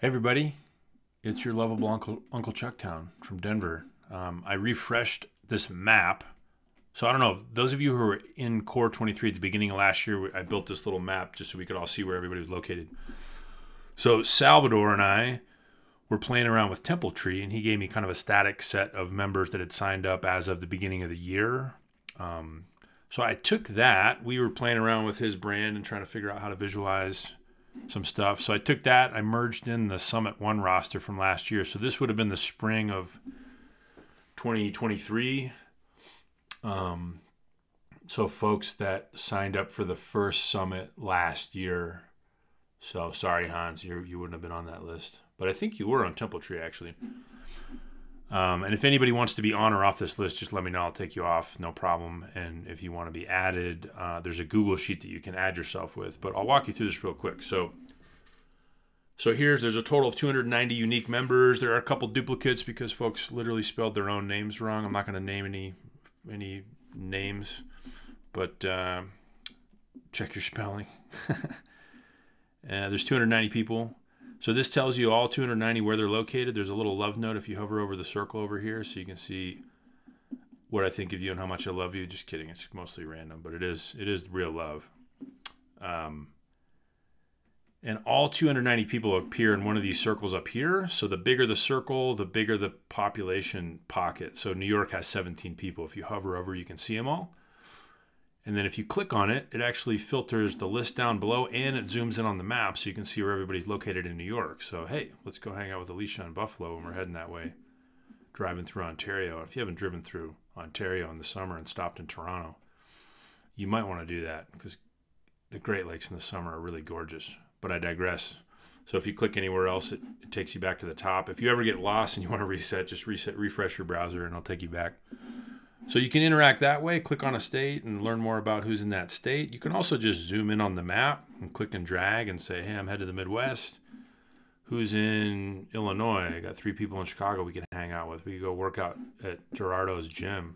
Hey everybody, it's your lovable Uncle Chucktown from Denver. I refreshed this map. So I don't know, those of you who were in Core 23 at the beginning of last year, I built this little map just so we could all see where everybody was located. So Salvador and I were playing around with TempleTree, and he gave me kind of a static set of members that had signed up as of the beginning of the year. So I took that. We were playing around with his brand and trying to figure out how to visualize some stuff. So I took that, I merged in the Summit 1 roster from last year. So this would have been the spring of 2023. So folks that signed up for the first Summit last year. So sorry, Hans, you wouldn't have been on that list. But I think you were on TempleTree, actually. And if anybody wants to be on or off this list, just let me know. I'll take you off, no problem. And if you want to be added, there's a Google sheet that you can add yourself with. But I'll walk you through this real quick. So there's a total of 290 unique members. There are a couple duplicates because folks literally spelled their own names wrong. I'm not going to name any names, but check your spelling. There's 290 people. So this tells you all 290 where they're located. There's a little love note if you hover over the circle over here, so you can see what I think of you and how much I love you. Just kidding, it's mostly random, but it is real love. And all 290 people appear in one of these circles up here. So the bigger the circle, the bigger the population pocket. So New York has 17 people. If you hover over, you can see them all. And then if you click on it, it actually filters the list down below and it zooms in on the map so you can see where everybody's located in New York. So, hey, let's go hang out with Alicia in Buffalo when we're heading that way, driving through Ontario. If you haven't driven through Ontario in the summer and stopped in Toronto, you might want to do that because the Great Lakes in the summer are really gorgeous. But I digress. So if you click anywhere else, it takes you back to the top. If you ever get lost and you want to reset, just refresh your browser and I'll take you back. So you can interact that way, click on a state and learn more about who's in that state. You can also just zoom in on the map and click and drag and say, hey, I'm headed to the Midwest. Who's in Illinois? I got 3 people in Chicago we can hang out with. We can go work out at Gerardo's gym.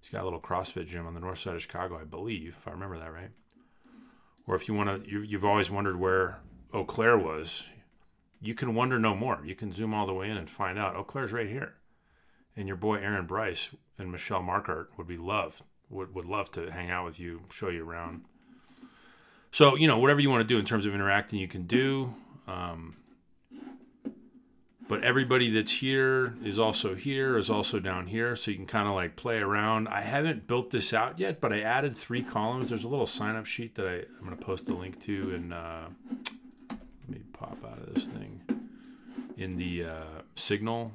He's got a little CrossFit gym on the north side of Chicago, I believe, if I remember that right. Or if you want to, you've always wondered where Eau Claire was, you can wonder no more. You can zoom all the way in and find out Eau Claire's right here. And your boy Aaron Bryce and Michelle Markart would love to hang out with you, show you around. So, whatever you want to do in terms of interacting, you can do. But everybody that's here is also down here. So you can kind of like play around. I haven't built this out yet, but I added 3 columns. There's a little sign-up sheet that I'm going to post a link to. And let me pop out of this thing in the Signal.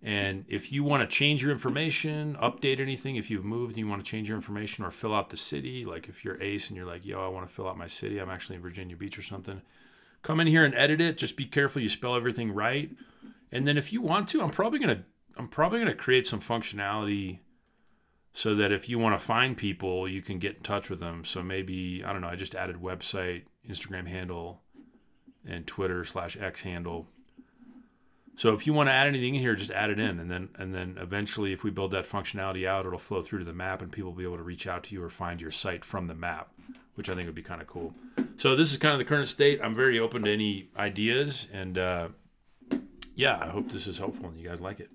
And if you want to change your information, update anything, if you've moved and you want to change your information or fill out the city, like if you're Ace and you're like, yo, I want to fill out my city, I'm actually in Virginia Beach or something, come in here and edit it. Just be careful you spell everything right. And then if you want to, I'm probably gonna create some functionality so that if you want to find people, you can get in touch with them. So maybe, I don't know, I just added website, Instagram handle, and Twitter/X handle. So if you want to add anything in here, just add it in. And then eventually, if we build that functionality out, it'll flow through to the map and people will be able to reach out to you or find your site from the map, which I think would be kind of cool. So this is kind of the current state. I'm very open to any ideas. And yeah, I hope this is helpful and you guys like it.